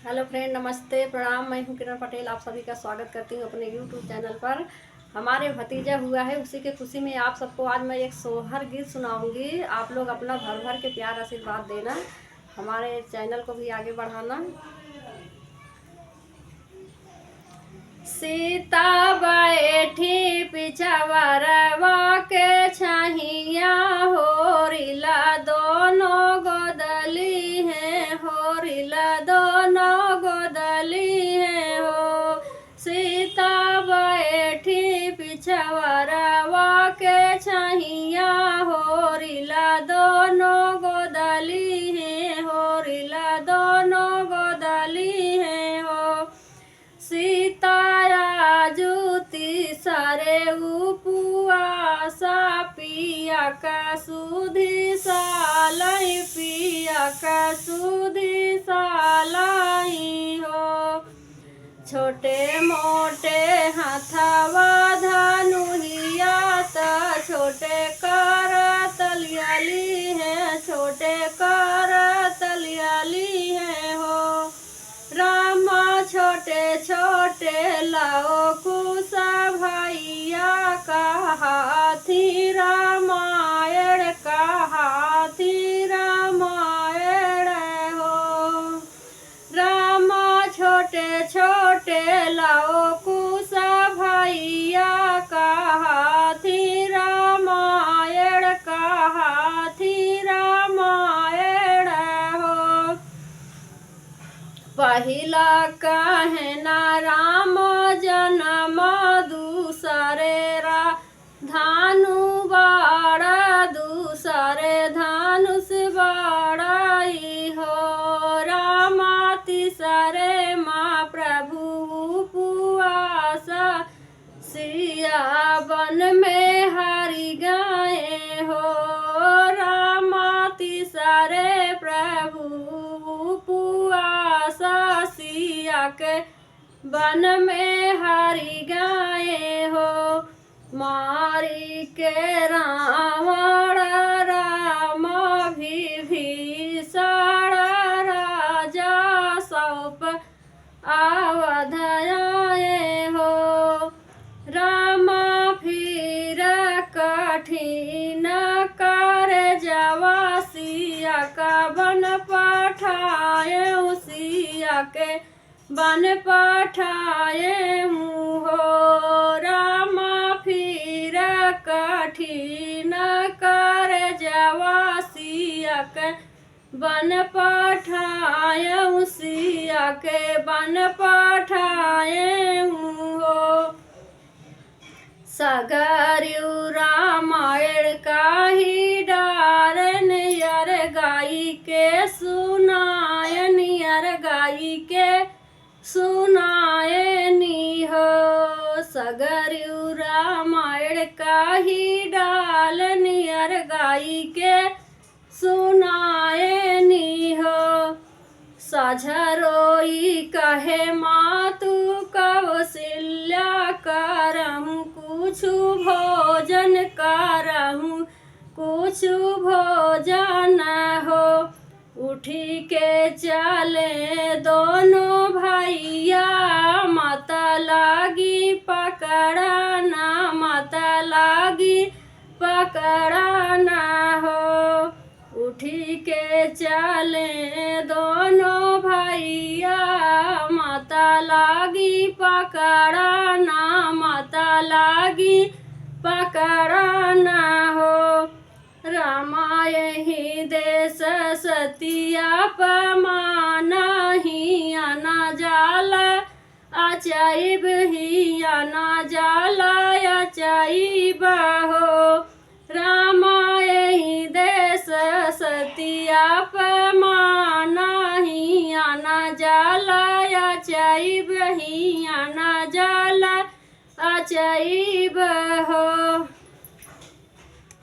Hello friend, नमस्ते, प्रणाम। मैं हूं किरण पटेल। आप सभी का स्वागत करती हूं अपने यूट्यूब चैनल पर। हमारे भतीजा हुआ है, उसी के खुशी में आप सबको आज मैं एक सोहर गीत सुनाऊंगी। आप लोग अपना भर भर के प्यार आशीर्वाद देना, हमारे चैनल को भी आगे बढ़ाना। सीता बैठी पिछवरवा के छहिया, होरिला दोनों गोदली है, होरिला दोनों गोदली है हो। सीता बैठी पिछवरवा के छहिया, होरिला दोनों गोदली है, होरिला दोनों गोदली है हो। सीताया जूती सरे उपवासा, पिया का सुधी सालाई, पिया का सुधी सालाई हो। छोटे मोटे हथवा धनुहिया, छोटे कर तलियाली है, छोटे कर तलियाली है हो। रामा छोटे छोटे लाओ कुसा भैया, कहाथी रामायण, कहाथी रामायण हो। रामा छोटे छोटे लाओ कुसा भैया, कहाथी रामायण, कहाथी रामायण हो। पहिला कहना राम जन्म, दूसरे धानु बाड़ा, दूसरे धनुष बाड़ाई हो। रामा तीसरे माँ प्रभु उपवास, सिया वन में हरि गए हो। रामा तीसरे प्रभु उपवास, सिया के वन में हरि गए हो। मारी के रावण राम विभीषण, राजा सौंप अवध आए हो। रामा फिर कठिन कर जवा, सिया का बन पठाए, सिया के बन पठाए हो। रामा फिर कठिन कर जवा, सिया के बन पठाए, सिया के बन पठाए हो। सगर्यु रामायण का ही डार, नियर गाई के सुनाए, नियर गाई के सुनाए नी हो। सगर्यु रामायण का ही डाल, नियर गाई के सुनाए नी हो। साझरोई कहे मातु कौशल्या, करहूँ कुछ भोजन, करहूँ कुछ भोजन हो। उठी के चले दोनों भैया, माता लागी पकड़ना, माता लागी पकड़ना हो। उठी के चले दोनों भैया, माता लागी पकड़ना, माता लागी पकड़ना हो। रामायण देश सतिया पमाना, ही आना जाला अचाइब, ही आना जाला अचाइब हो। रामायण देश सतिया पमाना, ही आना जाला अचाइब, ही आना जाला अचाइब हो।